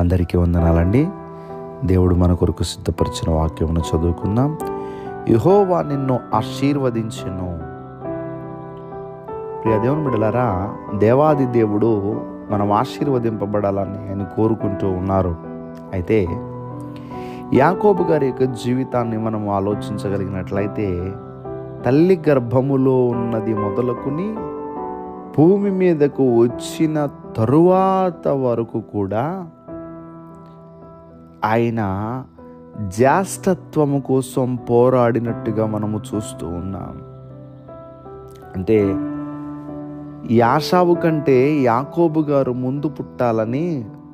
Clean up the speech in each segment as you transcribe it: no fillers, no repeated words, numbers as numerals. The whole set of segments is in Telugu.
అందరికీ వందనాలండి. దేవుడు మన కొరకు సిద్ధపరిచిన వాక్యమును చదువుకుందాం. యెహోవా నిన్ను ఆశీర్వదించెను. ప్రియ దేవుని బిడ్డలారా, దేవాది దేవుడు మనం ఆశీర్వదింపబడాలని ఆయన కోరుకుంటూ ఉన్నారు. అయితే యాకోబు గారి యొక్క జీవితాన్ని మనం ఆలోచించగలిగినట్లయితే, తల్లి గర్భములో ఉన్నది మొదలుకొని భూమి మీదకు వచ్చిన తరువాత వరకు కూడా ఆయన జ్యేష్ఠత్వము కోసం పోరాడినట్టుగా మనము చూస్తూ ఉన్నాం. అంటే యాషావు కంటే యాకోబు గారు ముందు పుట్టాలని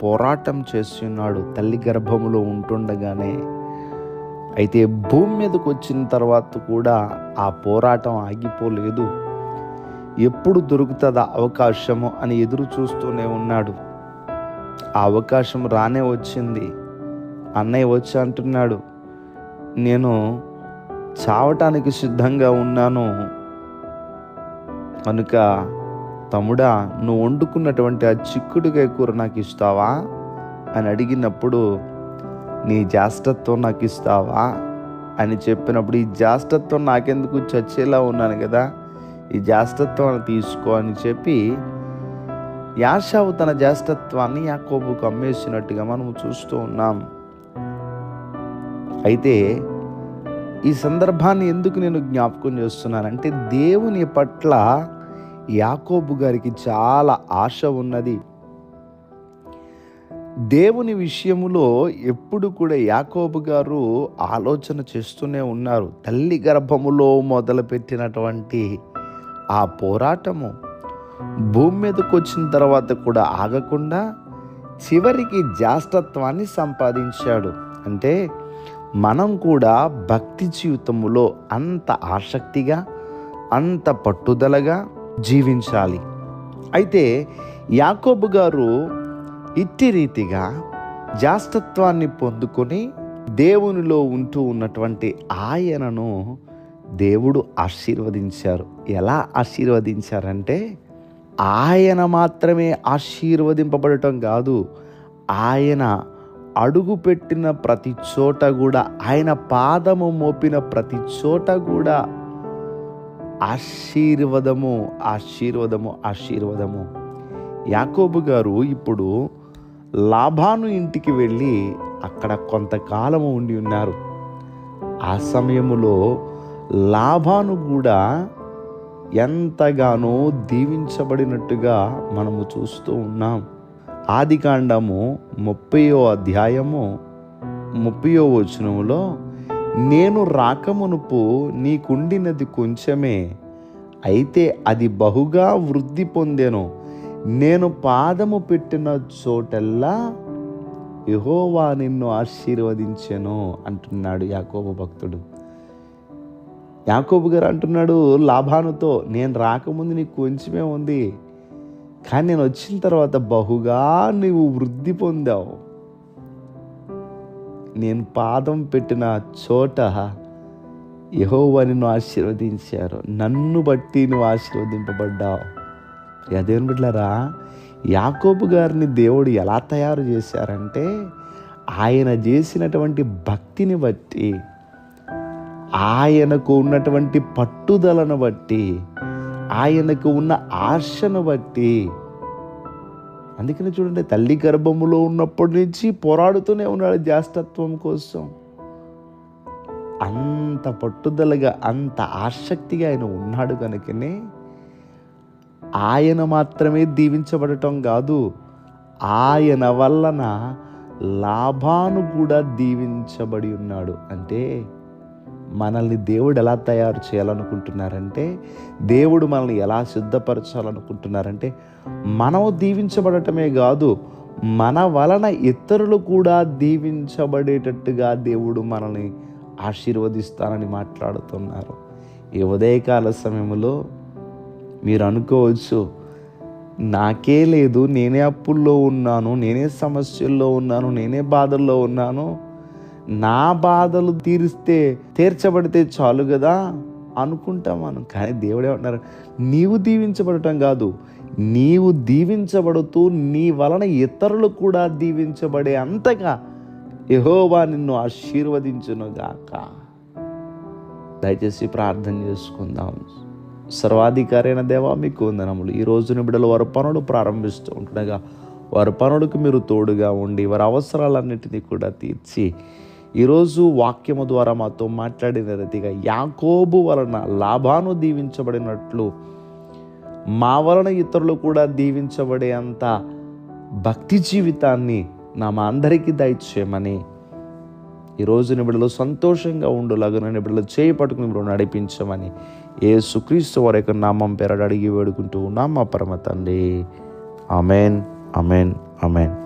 పోరాటం చేస్తున్నాడు తల్లి గర్భములో ఉంటుండగానే. అయితే భూమి మీదకు వచ్చిన తర్వాత కూడా ఆ పోరాటం ఆగిపోలేదు. ఎప్పుడు దొరుకుతుందా అవకాశము అని ఎదురు చూస్తూనే ఉన్నాడు. ఆ అవకాశం రానే వచ్చింది. అన్నయ్య వచ్చి అంటున్నాడు, నేను చావటానికి సిద్ధంగా ఉన్నాను కనుక తమ్ముడా, నువ్వు వండుకున్నటువంటి ఆ చిక్కుడుకాయ కూర నాకు ఇస్తావా అని అడిగినప్పుడు, నీ జ్యేష్ఠత్వం నాకు ఇస్తావా అని చెప్పినప్పుడు, ఈ జ్యేష్ఠత్వం నాకెందుకు, చచ్చేలా ఉన్నాను కదా, ఈ జ్యేష్ఠత్వాన్ని తీసుకో అని చెప్పి యాషావు తన జ్యేష్ఠత్వాన్ని యాకోబుకు అమ్మేసినట్టుగా మనం చూస్తూ ఉన్నాం. అయితే ఈ సందర్భాన్ని ఎందుకు నేను జ్ఞాపకం చేస్తున్నానంటే, దేవుని పట్ల యాకోబు గారికి చాలా ఆశ ఉన్నది. దేవుని విషయములో ఎప్పుడు కూడా యాకోబు గారు ఆలోచన చేస్తూనే ఉన్నారు. తల్లి గర్భములో మొదలుపెట్టినటువంటి ఆ పోరాటము భూమి మీదకు వచ్చిన తర్వాత కూడా ఆగకుండా చివరికి జ్యేష్ఠత్వాన్ని సంపాదించాడు. అంటే మనం కూడా భక్తి జీవితంలో అంత ఆసక్తిగా, అంత పట్టుదలగా జీవించాలి. అయితే యాకోబు గారు ఇట్టి రీతిగా జ్యేష్ఠత్వాన్ని పొందుకొని దేవునిలో ఉంటూ ఉన్నటువంటి ఆయనను దేవుడు ఆశీర్వదించారు. ఎలా ఆశీర్వదించారంటే, ఆయన మాత్రమే ఆశీర్వదింపబడటం కాదు, ఆయన అడుగు పెట్టిన ప్రతి చోట కూడా, ఆయన పాదము మోపిన ప్రతి చోట కూడా ఆశీర్వాదము, ఆశీర్వాదము, ఆశీర్వాదము. యాకోబు గారు ఇప్పుడు లాబాను ఇంటికి వెళ్ళి అక్కడ కొంతకాలము ఉండి ఉన్నారు. ఆ సమయములో లాబాను కూడా ఎంతగానో దీవించబడినట్టుగా మనము చూస్తూ ఉన్నాం. ఆదికాండము 30వ అధ్యాయము 30వ వచనములో, నేను రాకమునుపు నీకుండినది కొంచెమే, అయితే అది బహుగా వృద్ధి పొందెను, నేను పాదము పెట్టిన చోటల్లా యెహోవా నిన్ను ఆశీర్వదించెను అంటున్నాడు యాకోబు భక్తుడు. యాకోబు గారు అంటున్నాడు లాబానుతో, నేను రాకముందు నీకు కొంచెమే ఉంది, కానీ నేను వచ్చిన తర్వాత బహుగా నీవు వృద్ధి పొందావు. నేను పాదం పెట్టిన చోట యెహోవా నిన్ను ఆశీర్వదించారు, నన్ను బట్టి నువ్వు ఆశీర్వదింపబడ్డావు. దేవుని బిడ్డలారా, యాకోబు గారిని దేవుడు ఎలా తయారు చేశారంటే, ఆయన చేసినటువంటి భక్తిని బట్టి, ఆయనకు ఉన్నటువంటి పట్టుదలను బట్టి, ఆయనకు ఉన్న ఆశను బట్టి. అందుకని చూడండి, తల్లి గర్భములో ఉన్నప్పటి నుంచి పోరాడుతూనే ఉన్నాడు జ్యేష్ఠత్వం కోసం. అంత పట్టుదలగా, అంత ఆసక్తిగా ఆయన ఉన్నాడు కనుకనే ఆయన మాత్రమే దీవించబడటం కాదు, ఆయన వలన లాబాను కూడా దీవించబడి ఉన్నాడు. అంటే మనల్ని దేవుడు ఎలా తయారు చేయాలనుకుంటున్నారంటే, దేవుడు మనల్ని ఎలా సిద్ధపరచాలనుకుంటున్నారంటే, మనము దీవించబడటమే కాదు, మన వలన ఇతరులు కూడా దీవించబడేటట్టుగా దేవుడు మనల్ని ఆశీర్వదిస్తానని మాట్లాడుతున్నారు. ఈ ఉదయకాల సమయంలో మీరు అనుకోవచ్చు, నాకే లేదు, నేనే అప్పుల్లో ఉన్నాను, నేనే సమస్యల్లో ఉన్నాను, నేనే బాధల్లో ఉన్నాను, నా బాధలు తీర్చబడితే చాలు కదా అనుకుంటాం మనం. కానీ దేవుడు ఏమంటున్నారు, నీవు దీవించబడటం కాదు, నీవు దీవించబడుతూ నీ వలన ఇతరులు కూడా దీవించబడే అంతగా యెహోవా నిన్ను ఆశీర్వదించునుగాక. దయచేసి ప్రార్థన చేసుకుందాం. సర్వాధికారి అయిన దేవా, మీకు వందనములు. ఈ రోజున బిడ్డలు వారి పనులు ప్రారంభిస్తూ ఉంటుండగా వారి పనులకు మీరు తోడుగా ఉండి వారి అవసరాలన్నిటినీ కూడా తీర్చి ఈరోజు వాక్యము ద్వారా మాతో మాట్లాడిన రీతిగా యాకోబు వలన లాబాను దీవించబడినట్లు మా వలన ఇతరులు కూడా దీవించబడే అంత భక్తి జీవితాన్ని మా అందరికీ దయచేయమని, ఈరోజు నిబిడలు సంతోషంగా ఉండులాగా నిబిడలు చేయి పట్టుకుని మీరు నడిపించమని యేసుక్రీస్తు వారి యొక్క నామం పేరట అడిగి వేడుకుంటూ ఉన్నాం మా పరమ తండ్రి. Amen, amen, amen.